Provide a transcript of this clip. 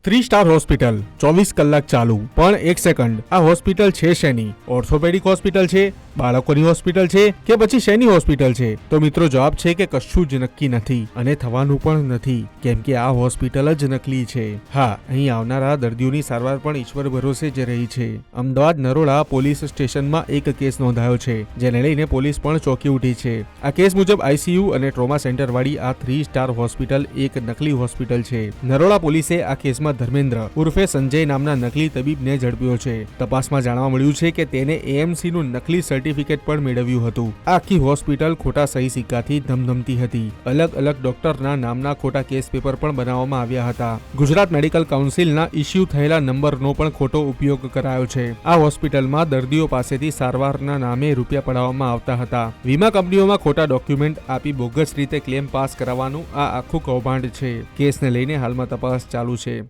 3 star hospital 24 કલાક ચાલુ પણ એક સેકન્ડ આ હોસ્પિટલ છે શેની? ઓર્થોપેડિક હોસ્પિટલ છે, બાળકોની હોસ્પિટલ છે કે પછી શેની હોસ્પિટલ છે? તો મિત્રો જવાબ છે કે કશું જ નક્કી નથી અને થવાનું પણ નથી, કેમ કે આ હોસ્પિટલ જ નકલી છે. હા, અહીં આવનારા દર્દીઓની સારવાર પણ ઈશ્વર ભરોસે જ રહી છે. અમદાવાદ નરોડા પોલીસ સ્ટેશનમાં એક કેસ નોંધાયો છે, જેને લઈને પોલીસ પણ ચોંકી ઉઠી છે. આ કેસ મુજબ આઈસીયુ અને ટ્રોમા સેન્ટર વાળી આ 3 સ્ટાર હોસ્પિટલ એક નકલી હોસ્પિટલ છે. નરોડા પોલીસે આ કેસમાં ધર્મેન્દ્ર ઉર્ફે સંજય નામના નકલી તબીબને ઝડપ્યો છે. તપાસમાં જાણવા મળ્યું છે કે તેને એએમસી નું નકલી સર્ટિફિકેટ પણ મેળવ્યું હતું. આખી હોસ્પિટલ ખોટા સહી સિક્કાથી ધમધમતી હતી. અલગ અલગ ડોક્ટરના નામના ખોટા કેસ પેપર પણ બનાવવામાં આવ્યા હતા. ગુજરાત મેડિકલ કાઉન્સિલના ઇસ્યુ થયેલા નંબરનો પણ ખોટો ઉપયોગ કરાયો છે. આ હોસ્પિટલમાં દર્દીઓ પાસેથી સારવારના નામે રૂપિયા પડાવવામાં આવતા હતા. વીમા કંપનીઓમાં ખોટા ડોક્યુમેન્ટ આપી બોગસ રીતે ક્લેમ પાસ કરાવવાનું આ આખું કૌભાંડ છે. કેસને લઈને હાલમાં તપાસ ચાલુ છે.